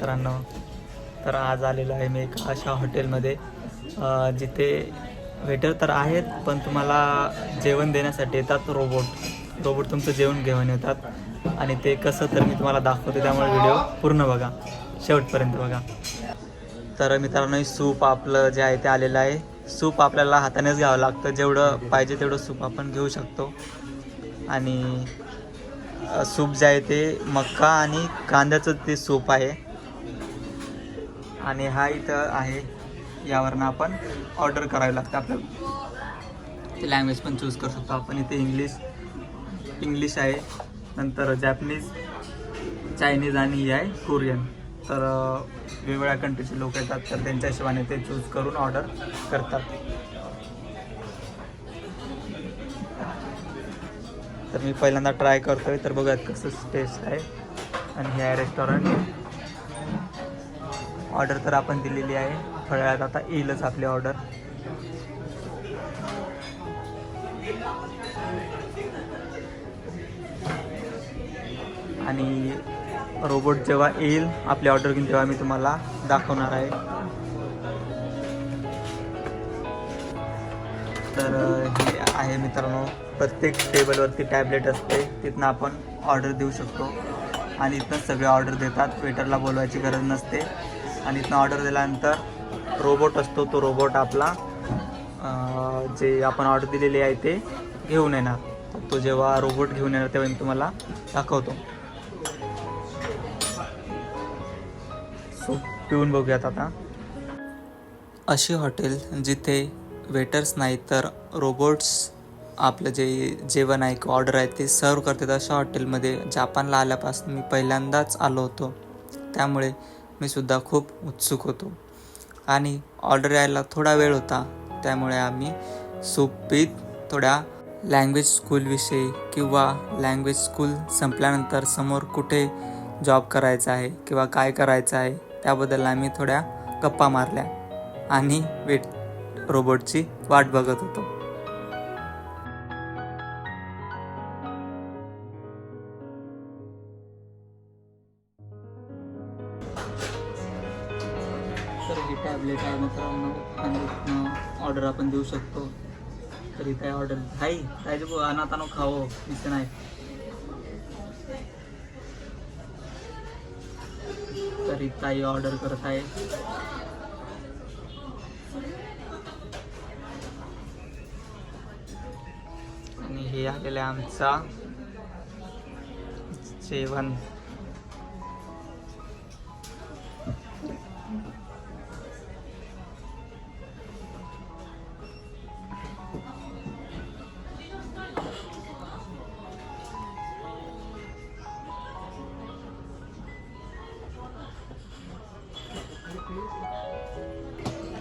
मित्रांनो. तर आज आलेलो आहे मी एका अशा हॉटेलमध्ये जिथे वेटर तर आहेत पण तुम्हाला जेवण देण्यासाठी येतात रोबोट तुमचं जेवण घेऊन येतात आणि ते कसं तर मी तुम्हाला दाखवतो, त्यामुळे व्हिडिओ पूर्ण बघा, शेवटपर्यंत बघा. तर मित्रांनो, सूप आपलं जे आहे ते आलेलं आहे. सूप आपल्याला हातानेच घ्यावं लागतं, जेवढं पाहिजे तेवढं सूप आपण घेऊ शकतो. आणि सूप जे आहे ते मक्का आणि कांद्याचं ते सूप आहे. आणि हा इथं आहे, यावरनं आपण ऑर्डर करावी लागतं. आपल्याला ते लँग्वेज पण चूज करू शकतो आपण. इथे इंग्लिश आहे, नंतर जॅपनीज, चायनीज आणि ही आहे कोरियन. तर वेगवेगळ्या कंट्रीचे लोक येतात, तर त्यांच्या हिशोबाने ते चूज करून ऑर्डर करतात. तर मी पहिल्यांदा ट्राय करतोय, तर बघूयात कसं टेस्ट आहे. आणि हे आहे रेस्टॉरंट. ऑर्डर तर आपण दिलेली आहे, थोड्या वेळात आता येईलच आपली ऑर्डर. आणि रोबोट जेव्हा येईल आपली ऑर्डर घेऊन, तेव्हा मी तुम्हाला दाखवणार आहे. तर हे आहे मित्रांनो, प्रत्येक टेबलवरती टॅबलेट असते, तिथनं आपण ऑर्डर देऊ शकतो. आणि इथनं सगळे ऑर्डर देतात, वेटरला बोलवायची गरज नसते. आणि इथनं ऑर्डर दिल्यानंतर रोबोट असतो, तो रोबोट आपला जे आपण ऑर्डर दिलेली आहे ते घेऊन येणार. तो जेव्हा रोबोट घेऊन येणार तेव्हा मी तुम्हाला दाखवतो. सूप पिऊन बघूयात आता. अशी हॉटेल जिथे वेटर्स नाही तर रोबोट्स आपलं जे जेवण आहे किंवा ऑर्डर आहे ते सर्व करतात, अशा हॉटेलमध्ये जापानला आल्यापासून मी पहिल्यांदाच आलो होतो. त्यामुळे मी सुद्धा खूप उत्सुक होतो. आणि ऑर्डर यायला थोडा वेळ होता, त्यामुळे आम्ही सूप पीत थोड्या लँग्वेज स्कूलविषयी किंवा लँग्वेज स्कूल संपल्यानंतर समोर कुठे जॉब करायचा आहे किंवा काय करायचं आहे त्याबद्दल आम्ही थोड्या गप्पा मारल्या आणि रोबोटची वाट बघत होतो. तर ही टॅबलेट आहे मित्रांनो, आणि ऑर्डर आपण देऊ शकतो. तर इथे ऑर्डर हाई काय अनातानो खाओ इथे नाही. तर इथं ऑर्डर करत आहे. आणि हे आलेलं आहे आमचा जेवण.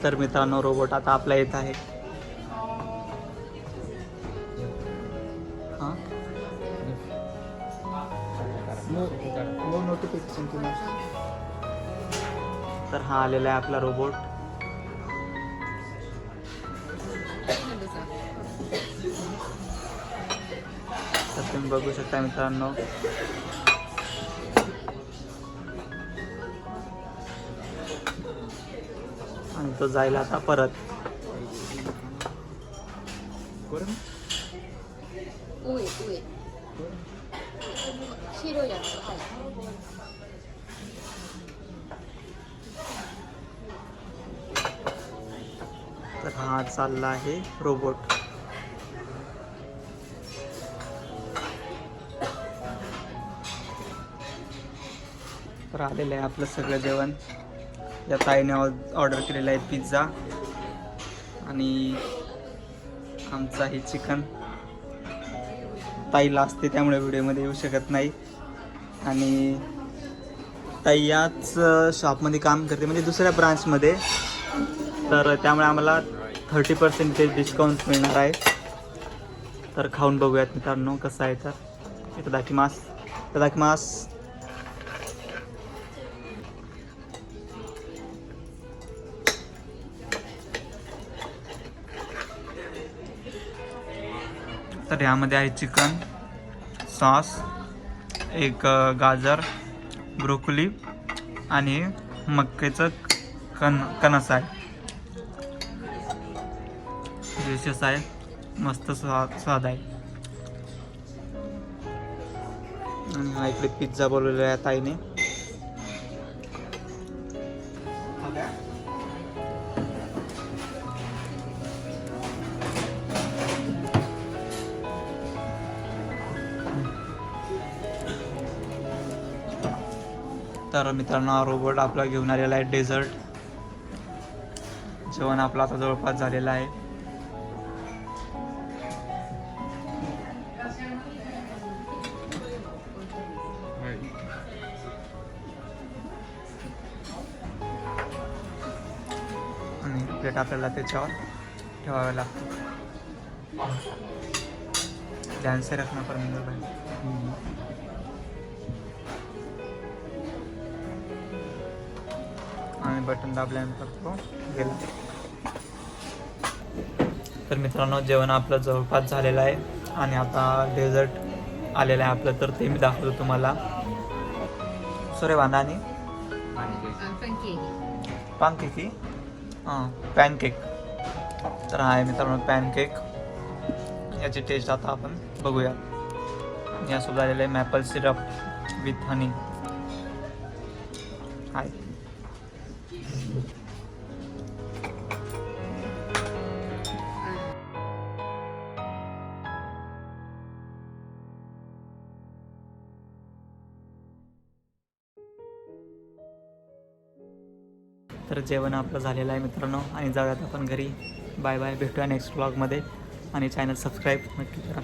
तर मित्रांनो, रोबोट आता आपला येत आहे. तर हा आलेला आहे आपला रोबोट. तर तुम्ही बघू शकता मित्रांनो, आणि तो जायला आता परत. तर हा चालला आहे रोबोट. तर आलेलं आहे आपलं सगळं जेवण. या ताईने ऑर्डर केलेला आहे पिझ्झा आणि आमचा हे चिकन. ताईला असते त्यामुळे व्हिडिओमध्ये येऊ शकत नाही. आणि ताई याच शॉपमध्ये काम करते, म्हणजे दुसऱ्या ब्रांचमध्ये. तर त्यामुळे आम्हाला 30% डिस्काउंट मिळणार आहे. तर खाऊन बघूयात मित्रांनो कसं आहे. तर इतादाकिमास. तर यामध्ये आहे चिकन, सॉस, एक गाजर, ब्रोकोली आणि मक्याचं कणस आहे. डिलिशियस आहे, मस्त स्वाद आहे. आणि हा इकडे पिझ्झा बोलवलेला आहे ताईने. तर मित्रांनो रोबोट आपला घेऊन आलेला आहे डेझर्ट. जेवण आपलं आता जवळपास झालेलं आहे. आणि प्लेट आपल्याला त्याच्यावर ठेवावे लागते. ध्यान से रखना परमिंदर भाई. आणि बटन दाबल्यानंतर तो गेला. तर मित्रांनो जेवण आपलं जवळपास झालेलं आहे आणि आता डेझर्ट आलेलं आहे आपलं, तर ते मी दाखवतो तुम्हाला. सुरेवाना आणि पानकेकी पॅनकेक. तर हा आहे मित्रांनो पॅनकेक. याची टेस्ट आता आपण बघूया. यासोबत आलेलं आहे मॅपल सिरप विथ हनी. हाय. तर जेवण आपलं झालेलं आहे मित्रांनो आणि जाऊयात आपण घरी. बाय बाय, भेटूया नेक्स्ट व्लॉगमध्ये. आणि चॅनल सबस्क्राईब नक्की करा.